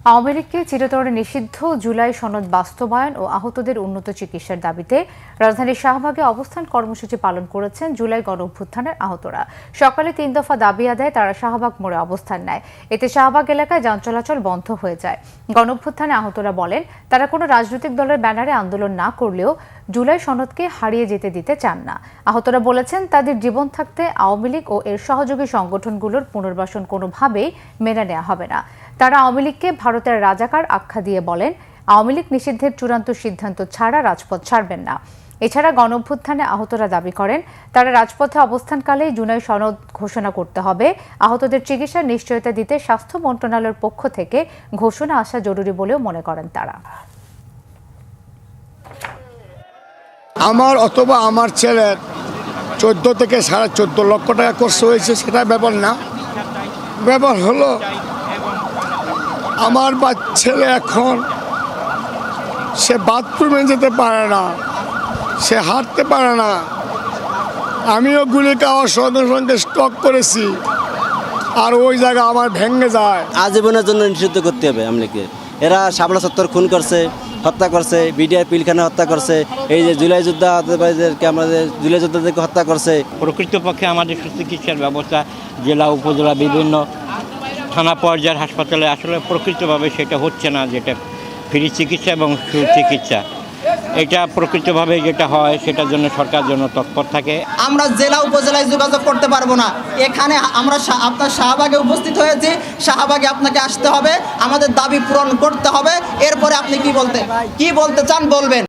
আওয়ামী লীগকে চিরতরে নিষিদ্ধ জুলাই সনদ বাস্তবায়ন ও আহতদের উন্নত চিকিৎসার দাবিতে রাজধানীর শাহবাগে অবস্থান কর্মসূচি পালন করেছেন জুলাই গণঅভ্যুত্থানের আহতরা। সকালে ৩ দফা দাবি আদায়ে তারা শাহবাগ মোড়ে অবস্থান নেয়। এতে শাহবাগ এলাকায় যান চলাচল বন্ধ হয়ে যায়। গণঅভ্যুত্থানে আহতরা বলেন, তারা কোনো রাজনৈতিক দলের ব্যানারে আন্দোলন না করলেও জুলাই সনদকে হারিয়ে যেতে দিতে চান না। আহতরা বলেছেন, তাদের জীবন থাকতে আওয়ামী লীগ ও এর সহযোগী সংগঠনগুলোর পুনর্বাসন কোনোভাবেই মেনে নেওয়া হবে না। তারা আওয়ামী লীগকে ভারতের রাজাকার আখ্যা দিয়ে বলেন, আওয়ামী লীগ নিষিদ্ধের চূড়ান্ত সিদ্ধান্ত ছাড়া রাজপথ ছাড়বেন না। এছাড়া গণঅভ্যুত্থানে আহতরা দাবি করেন, তারা রাজপথে অবস্থানকালেই জুলাই সনদ ঘোষণা করতে হবে। আহতদের চিকিৎসার নিশ্চয়তা দিতে স্বাস্থ্য মন্ত্রণালয়ের পক্ষ থেকে ঘোষণা আসা জরুরি বলেও মনে করেন তারা। আমার অথবা আমার ছেলের 14 থেকে 14.5 লক্ষ টাকা খরচ হয়েছে, সেটা ব্যাপার না। ব্যাপার হলো আমার ছেলে এখন সে বাথরুমে যেতে পারে না, সে হাঁটতে পারে না। আমিও গুলি খাওয়ার সঙ্গে সঙ্গে স্টক করেছি, আর ওই জায়গা আমার ভেঙে যায়। আজীবনের জন্য নিষিদ্ধ করতে হবে আমলিকে। এরা শাপলা চত্বর খুন করছে, হত্যা করছে, বিডিআর পিলখানা হত্যা করছে, এই যে জুলাই যোদ্ধাদেরকে আমাদের জুলাই যোদ্ধাদেরকে হত্যা করছে। প্রকৃতপক্ষে আমাদের সুচিকিৎসার ব্যবস্থা জেলা উপজেলা বিভিন্ন থানা পর্যায়ের হাসপাতালে আসলে প্রকৃতভাবে সেটা হচ্ছে না, যেটা ফ্রি চিকিৎসা এবং সুচিকিৎসা। এটা প্রকৃতভাবে যেটা হয় সেটার জন্য সরকার জন্য তৎপর থাকে। আমরা জেলা উপজেলায় যোগাযোগ করতে পারবো না। এখানে আমরা আপনার শাহবাগে উপস্থিত হয়েছি, শাহবাগে আপনাকে আসতে হবে, আমাদের দাবি পূরণ করতে হবে। এরপরে আপনি কি বলতে চান বলবেন।